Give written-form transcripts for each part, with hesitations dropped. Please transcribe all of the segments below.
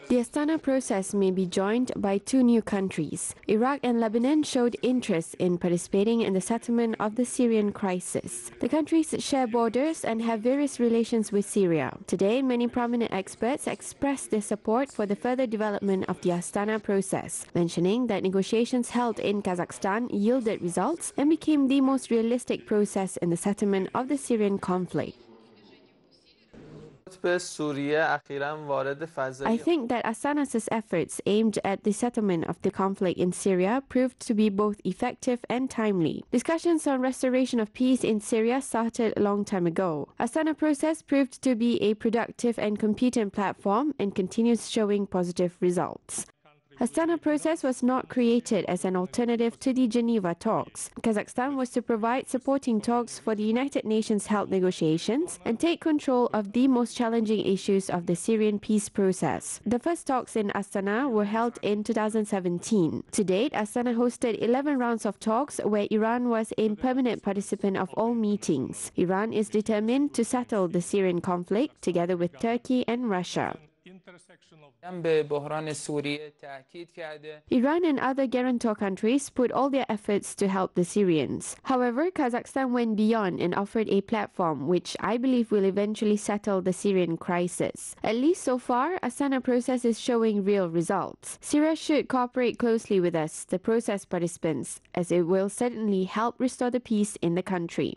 The Astana process may be joined by two new countries. Iraq and Lebanon showed interest in participating in the settlement of the Syrian crisis. The countries share borders and have various relations with Syria. Today, many prominent experts expressed their support for the further development of the Astana process, mentioning that negotiations held in Kazakhstan yielded results and became the most realistic process in the settlement of the Syrian conflict. I think that Astana's efforts aimed at the settlement of the conflict in Syria proved to be both effective and timely. Discussions on restoration of peace in Syria started a long time ago. Astana process proved to be a productive and competent platform and continues showing positive results. Astana process was not created as an alternative to the Geneva talks. Kazakhstan was to provide supporting talks for the United Nations held negotiations and take control of the most challenging issues of the Syrian peace process. The first talks in Astana were held in 2017. To date, Astana hosted 11 rounds of talks where Iran was a permanent participant of all meetings. Iran is determined to settle the Syrian conflict together with Turkey and Russia. Iran and other guarantor countries put all their efforts to help the Syrians. However, Kazakhstan went beyond and offered a platform which I believe will eventually settle the Syrian crisis. At least so far, Astana process is showing real results. Syria should cooperate closely with us, the process participants, as it will certainly help restore the peace in the country.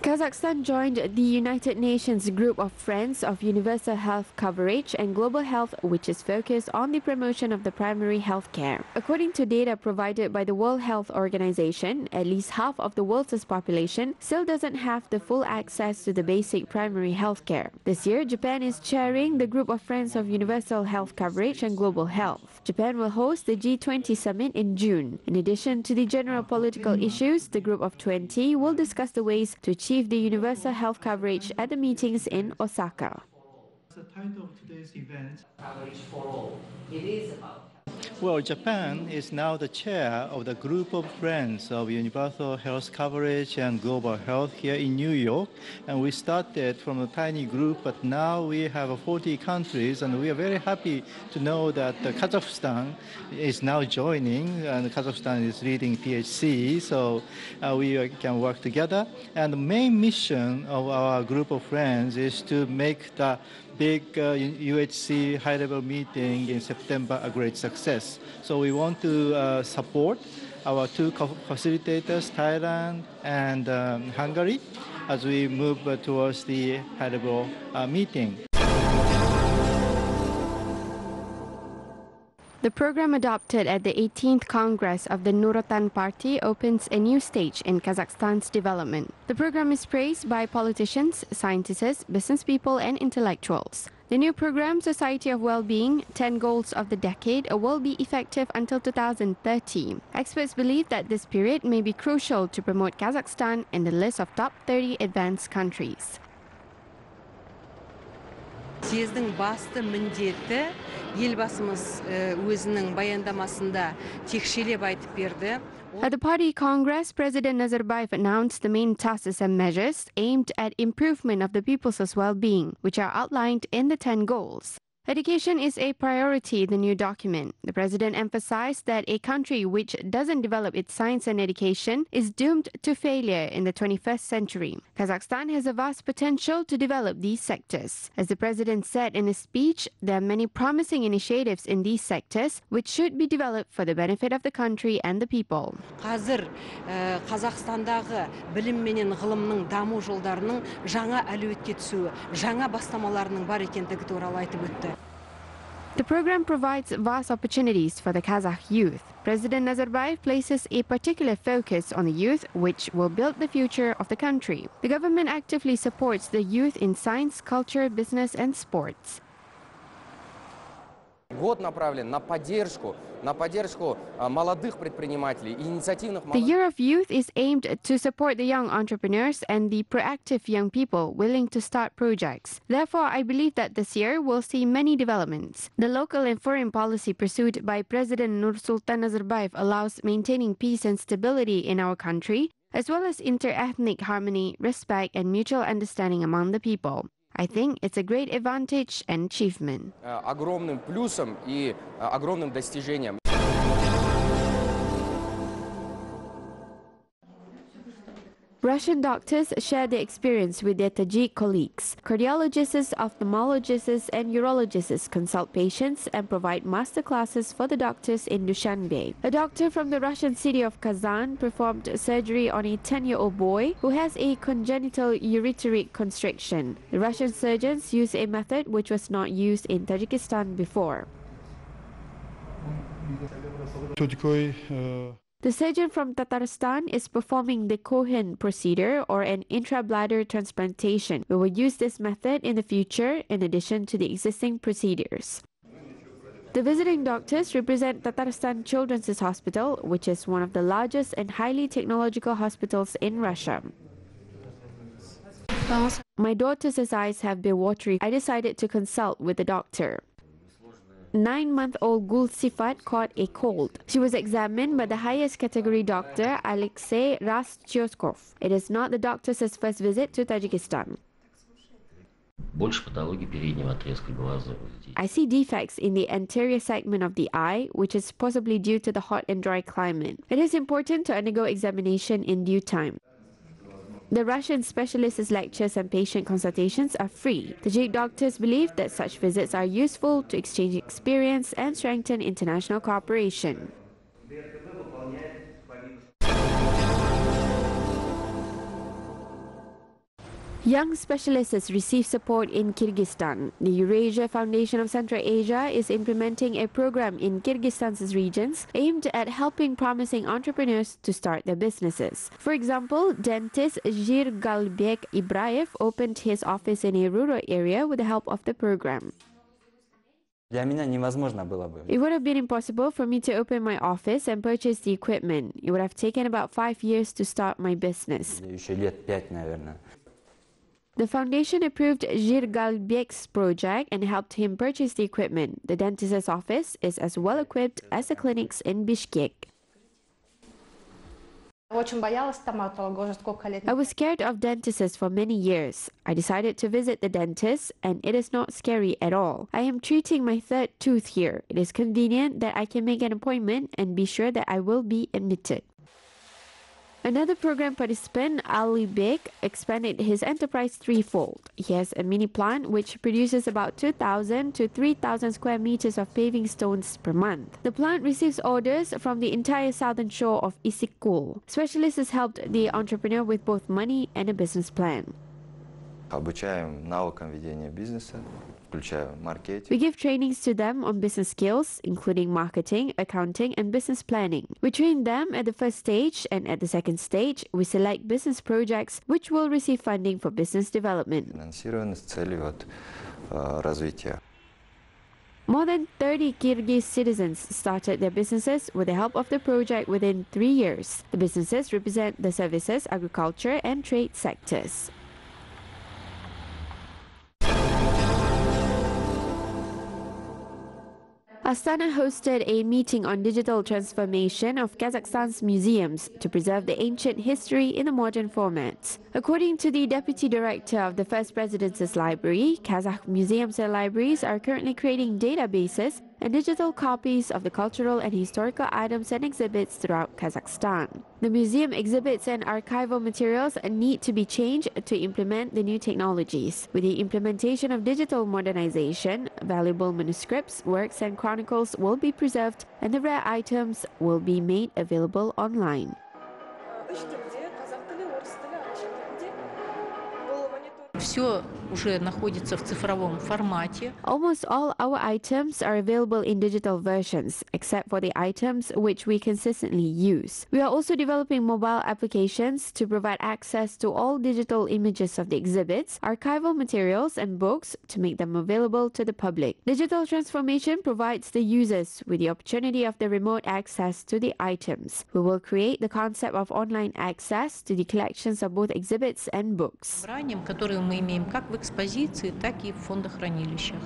Kazakhstan joined the United Nations Group of Friends of Universal Health Coverage and Global Health, which is focused on the promotion of the primary health care. According to data provided by the World Health Organization, at least half of the world's population still doesn't have the full access to the basic primary health care. This year, Japan is chairing the Group of Friends of Universal Health Coverage and Global Health. Japan will host the G20 summit in June. In addition to the general political issues, the Group of 20 will discuss the ways to achieve the universal health coverage at the meetings in Osaka. The title of today's event, Coverage for All. It is about. Well, Japan is now the chair of the Group of Friends of Universal Health Coverage and Global Health here in New York. And we started from a tiny group, but now we have 40 countries, and we are very happy to know that Kazakhstan is now joining, and Kazakhstan is leading THC, so we can work together. And the main mission of our Group of Friends is to make the big UHC high-level meeting in September a great success. So we want to support our two facilitators, Thailand and Hungary, as we move towards the high-level meeting. The program adopted at the 18th Congress of the Nurotan Party opens a new stage in Kazakhstan's development. The program is praised by politicians, scientists, business people, and intellectuals. The new program, Society of Well-being, 10 Goals of the Decade, will be effective until 2030. Experts believe that this period may be crucial to promote Kazakhstan in the list of top 30 advanced countries. Съездің басты міндеті елбасымыз өзінің баяндамасында текшелеп айтып берді. At the party Congress, President Nazarbayev announced the main tasks and measures aimed at improvement of the people's well-being, which are outlined in the 10 goals. Education is a priority in the new document. The president emphasized that a country which doesn't develop its science and education is doomed to failure in the 21st century. Kazakhstan has a vast potential to develop these sectors. As the president said in his speech, there are many promising initiatives in these sectors which should be developed for the benefit of the country and the people. Қазір Қазақстандағы білім менен ғылымның даму жолдарының жаңа әлеуетке түсуі, жаңа бастамаларының бар екендігі туралы айтып өтті. The program provides vast opportunities for the Kazakh youth. President Nazarbayev places a particular focus on the youth, which will build the future of the country. The government actively supports the youth in science, culture, business, and sports. Год направлен на поддержку молодых предпринимателей, инициативных. The Year of Youth is aimed to support the young entrepreneurs and the proactive young people willing to start projects. Therefore, I believe that this year will see many developments. The local and foreign policy pursued by President Nursultan Nazarbayev allows maintaining peace and stability in our country as well as inter-ethnic harmony, respect, and mutual understanding among the people. I think it's a great advantage and achievement. Огромным плюсом и огромным достижением. Russian doctors share their experience with their Tajik colleagues. Cardiologists, ophthalmologists, and urologists consult patients and provide master classes for the doctors in Dushanbe. A doctor from the Russian city of Kazan performed surgery on a 10-year-old boy who has a congenital ureteric constriction. The Russian surgeons used a method which was not used in Tajikistan before. The surgeon from Tatarstan is performing the Cohen procedure or an intra-bladder transplantation. We will use this method in the future in addition to the existing procedures. The visiting doctors represent Tatarstan Children's Hospital, which is one of the largest and highly technological hospitals in Russia. My daughter's eyes have been watery. I decided to consult with the doctor. 9-month-old Gul Sifat caught a cold. She was examined by the highest category doctor, Alexei Rastchyoskov. It is not the doctor's first visit to Tajikistan. I see defects in the anterior segment of the eye, which is possibly due to the hot and dry climate. It is important to undergo examination in due time. The Russian specialists' lectures and patient consultations are free. Tajik doctors believe that such visits are useful to exchange experience and strengthen international cooperation. Young specialists receive support in Kyrgyzstan. The Eurasia Foundation of Central Asia is implementing a program in Kyrgyzstan's regions aimed at helping promising entrepreneurs to start their businesses. For example, dentist Jirgalbek Ibraev opened his office in a rural area with the help of the program. It would have been impossible for me to open my office and purchase the equipment. It would have taken about 5 years to start my business. The foundation approved Jirgalbek's project and helped him purchase the equipment. The dentist's office is as well equipped as the clinics in Bishkek. I was scared of dentists for many years. I decided to visit the dentist, and it is not scary at all. I am treating my third tooth here. It is convenient that I can make an appointment and be sure that I will be admitted. Another program participant, Ali Bek, expanded his enterprise threefold. He has a mini plant which produces about 2,000 to 3,000 square meters of paving stones per month. The plant receives orders from the entire southern shore of Isyk-Kul. Specialists helped the entrepreneur with both money and a business plan. We give trainings to them on business skills, including marketing, accounting, and business planning. We train them at the first stage, and at the second stage, we select business projects which will receive funding for business development. More than 30 Kyrgyz citizens started their businesses with the help of the project within 3 years. The businesses represent the services, agriculture, and trade sectors. Astana hosted a meeting on digital transformation of Kazakhstan's museums to preserve the ancient history in a modern format. According to the Deputy Director of the First Presidence's Library, Kazakh museums and libraries are currently creating databases and digital copies of the cultural and historical items and exhibits throughout Kazakhstan. The museum exhibits and archival materials need to be changed to implement the new technologies. With the implementation of digital modernization, valuable manuscripts, works, and chronicles will be preserved, and the rare items will be made available online. Almost all our items are available in digital versions, except for the items which we consistently use. We are also developing mobile applications to provide access to all digital images of the exhibits, archival materials, and books to make them available to the public. Digital transformation provides the users with the opportunity of the remote access to the items. We will create the concept of online access to the collections of both exhibits and books. Мы имеем как в экспозиции, так и в фондохранилищах.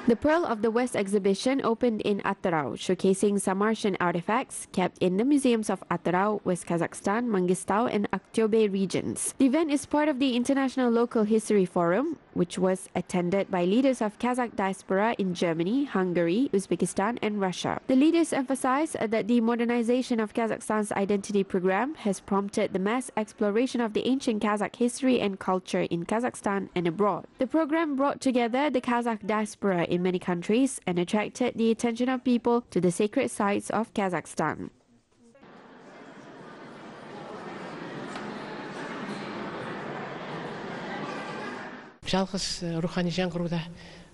The Pearl of the West exhibition opened in Atyrau, showcasing Sarmatian artifacts kept in the museums of Atyrau, West Kazakhstan, Mangistau and Aktobe regions. The event is part of the International Local History Forum, which was attended by leaders of Kazakh diaspora in Germany, Hungary, Uzbekistan and Russia. The leaders emphasized that the modernization of Kazakhstan's identity program has prompted the mass exploration of the ancient Kazakh history and culture in Kazakhstan and abroad. The program brought together the Kazakh diaspora in many countries and attracted the attention of people to the sacred sites of Kazakhstan. Жалғыз рухани жаңғыруда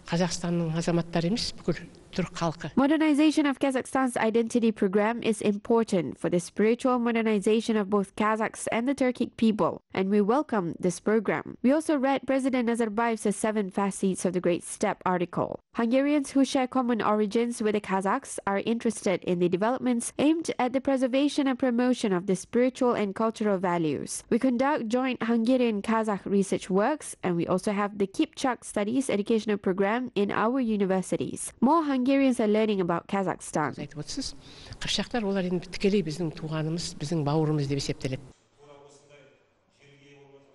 Қазақстанның азаматтары емес, бүкіл түрік халқы. Modernization of Kazakhstan's identity program is important for the spiritual modernization of both Kazakhs and the Turkic people, and we welcome this program. We also read President Nazarbayev's 7 Facets of the Great Step article. Hungarians who share common origins with the Kazakhs are interested in the developments aimed at the preservation and promotion of the spiritual and cultural values. We conduct joint Hungarian-Kazakh research works, and we also have the Kipchak Studies educational program in our universities. More Hungarians are learning about Kazakhstan. Айтып отырсыз, қыпшақтар олар енді тікелей біздің туғанымыз, біздің бауырымыз деп есептеледі.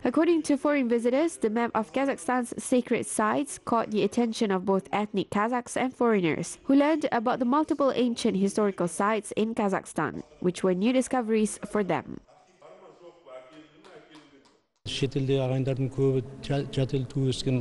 According to foreign visitors, the map of Kazakhstan's sacred sites caught the attention of both ethnic Kazakhs and foreigners, who learned about the multiple ancient historical sites in Kazakhstan, which were new discoveries for them. Шетелде ағайындардың көбі жат ел туып өскен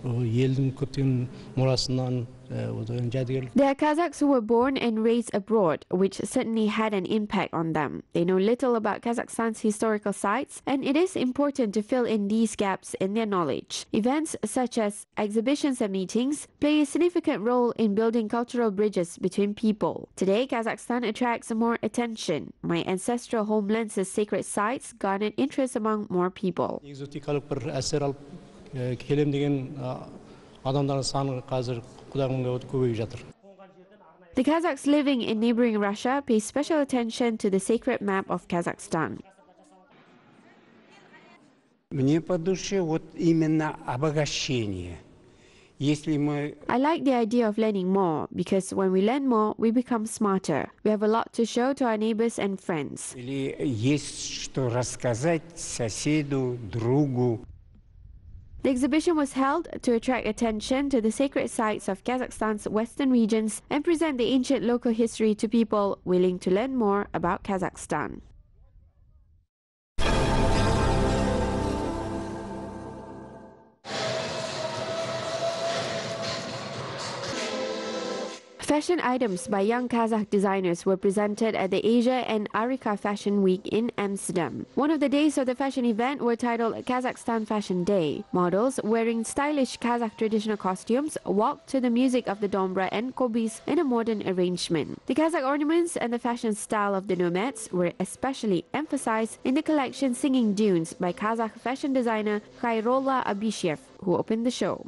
елдің көптеген мұрасынан There are Kazakhs who were born and raised abroad, which certainly had an impact on them. They know little about Kazakhstan's historical sites, and it is important to fill in these gaps in their knowledge. Events such as exhibitions and meetings play a significant role in building cultural bridges between people. Today, Kazakhstan attracts more attention. My ancestral homeland's sacred sites garnered interest among more people. Экзотикалық бір әсер алып келем деген адамдардың саны қазір құдағымға көбейіп жатыр. The Kazakhs living in neighboring Russia pay special attention to the sacred map of Kazakhstan. Мне по душе вот именно обогащение. Если мы I like the idea of learning more, because when we learn more, we become smarter. We have a lot to show to our neighbors and friends. или есть что рассказать соседу, другу. The exhibition was held to attract attention to the sacred sites of Kazakhstan's western regions and present the ancient local history to people willing to learn more about Kazakhstan. Fashion items by young Kazakh designers were presented at the Asia and Africa Fashion Week in Amsterdam. One of the days of the fashion event were titled Kazakhstan Fashion Day. Models wearing stylish Kazakh traditional costumes walked to the music of the dombra and kobis in a modern arrangement. The Kazakh ornaments and the fashion style of the nomads were especially emphasized in the collection Singing Dunes by Kazakh fashion designer Khairolla Abishev, who opened the show.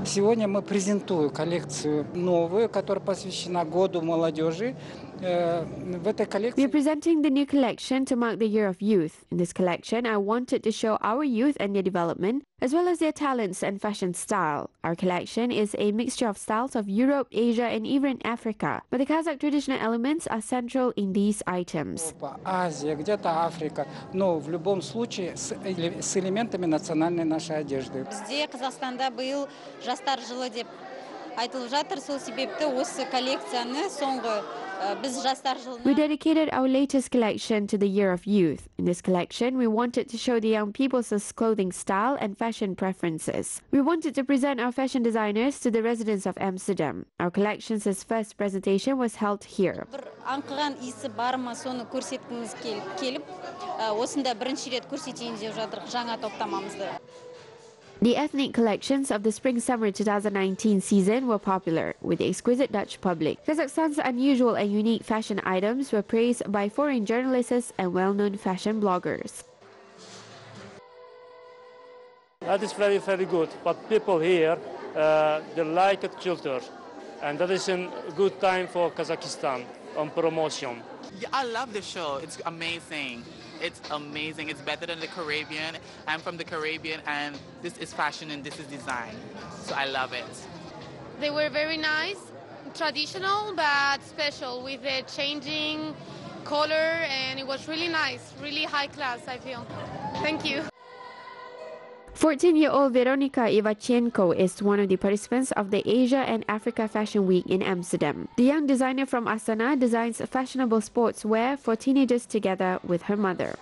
Сегодня мы презентуем коллекцию новую, которая посвящена году молодежи. В этой коллекции We are presenting the new collection to mark the Year of Youth. In this collection, I wanted to show our youth and their development, as well as their talents and fashion style. Our collection is a mixture of styles of Europe, Asia, and even Africa, but the Kazakh traditional elements are central in these items. Азия, где-то Африка, но в любом случае с элементами национальной нашей одежды. Бізде Қазақстанда биыл жастар жылы деп айтылып жатыр, сол себепті осы коллекцияны соңғы We dedicated our latest collection to the Year of Youth. In this collection, we wanted to show the young people's clothing style and fashion preferences. We wanted to present our fashion designers to the residents of Amsterdam. Our collection's first presentation was held here. Аңқыған исі бар ма, соны көрсеткіміз келіп, осында бірінші рет көрсетейін деп жатырық жаңа топтамамызды. The ethnic collections of the Spring-Summer 2019 season were popular with the exquisite Dutch public. Kazakhstan's unusual and unique fashion items were praised by foreign journalists and well-known fashion bloggers. That is very, very good. But people here, they like culture. And that is a good time for Kazakhstan on promotion. Yeah, I love the show. It's amazing. It's amazing. It's better than the Caribbean. I'm from the Caribbean, and this is fashion and this is design. So I love it. They were very nice, traditional but special with the changing color, and it was really nice, really high class, I feel. Thank you. 14-year-old Veronika Ivachenko is one of the participants of the Asia and Africa Fashion Week in Amsterdam. The young designer from Astana designs fashionable sportswear for teenagers together with her mother.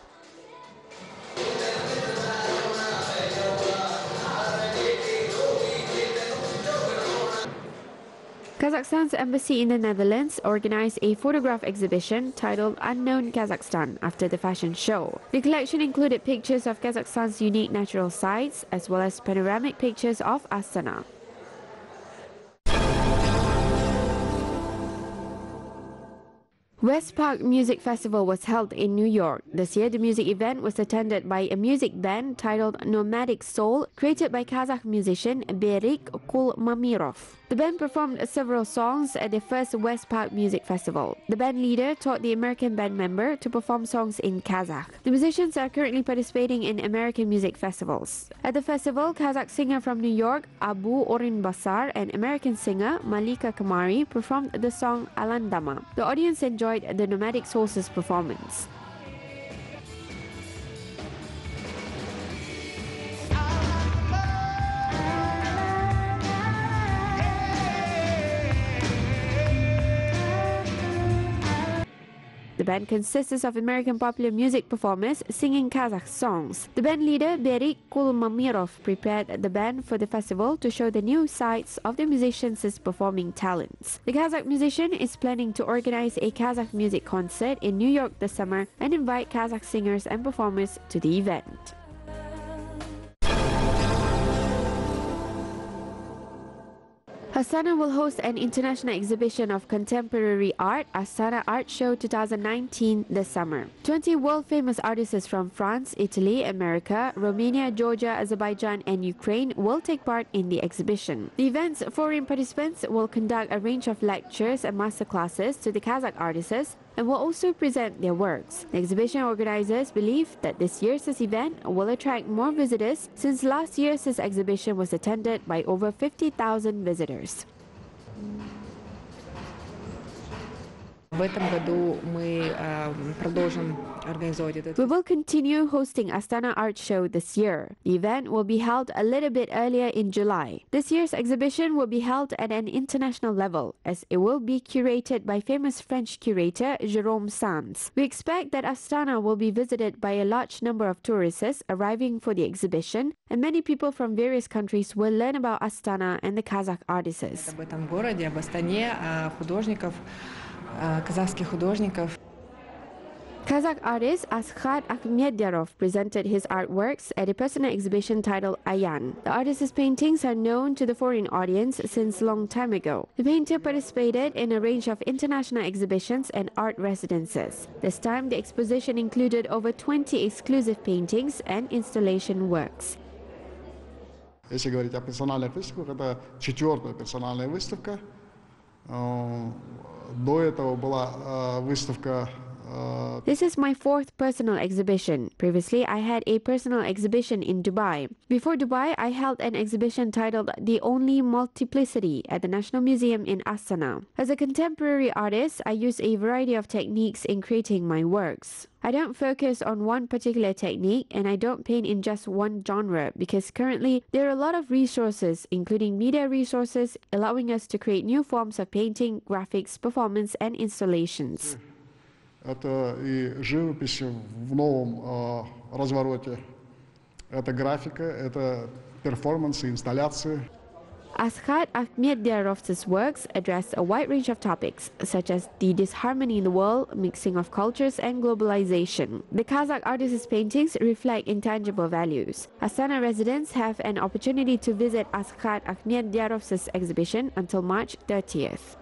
Kazakhstan's embassy in the Netherlands organized a photograph exhibition titled Unknown Kazakhstan after the fashion show. The collection included pictures of Kazakhstan's unique natural sites as well as panoramic pictures of Astana. West Park Music Festival was held in New York. This year, the music event was attended by a music band titled Nomadic Soul, created by Kazakh musician Berik Kulmamirov. The band performed several songs at the first West Park Music Festival. The band leader taught the American band member to perform songs in Kazakh. The musicians are currently participating in American music festivals. At the festival, Kazakh singer from New York, Abu Orin Basar, and American singer Malika Kamari performed the song Alandama. The audience enjoyed the Nomadic Soul's performance. The band consists of American popular music performers singing Kazakh songs. The band leader, Berik Kulmamirov, prepared the band for the festival to show the new sides of the musicians' performing talents. The Kazakh musician is planning to organize a Kazakh music concert in New York this summer and invite Kazakh singers and performers to the event. Astana will host an international exhibition of contemporary art, Astana Art Show 2019, this summer. 20 world-famous artists from France, Italy, America, Romania, Georgia, Azerbaijan, and Ukraine will take part in the exhibition. The event's foreign participants will conduct a range of lectures and masterclasses to the Kazakh artists and will also present their works. The exhibition organizers believe that this year's event will attract more visitors since last year's exhibition was attended by over 50,000 visitors. В этом году мы продолжим организовывать этот. We will continue hosting Astana Art Show this year. The event will be held a little bit earlier in July. This year's exhibition will be held at an international level, as it will be curated by famous French curator Jérôme Sanz. We expect that Astana will be visited by a large number of tourists arriving for the exhibition, and many people from various countries will learn about Astana and the Kazakh artists. Об этом городе, об Астане, художников, казахских художников. Kazakh artist Askhad Akhmedyarov presented his artworks at a personal exhibition titled Ayan. The artist's paintings are known to the foreign audience since long time ago. The painter participated in a range of international exhibitions and art residences. This time, the exposition included over 20 exclusive paintings and installation works. Если говорить о персональных выставках, это 4-я персональная выставка. До этого была выставка. This is my 4th personal exhibition. Previously, I had a personal exhibition in Dubai. Before Dubai, I held an exhibition titled The Only Multiplicity at the National Museum in Astana. As a contemporary artist, I use a variety of techniques in creating my works. I don't focus on one particular technique, and I don't paint in just one genre because currently there are a lot of resources, including media resources, allowing us to create new forms of painting, graphics, performance, and installations. Это и живопись в новом развороте, это графика, это перформансы, инсталляции. Askhad Akhmedyarov's works address a wide range of topics, such as the disharmony in the world, mixing of cultures, and globalization. The Kazakh artist's paintings reflect intangible values. Astana residents have an opportunity to visit Askhad Akhmedyarov's exhibition until March 30th.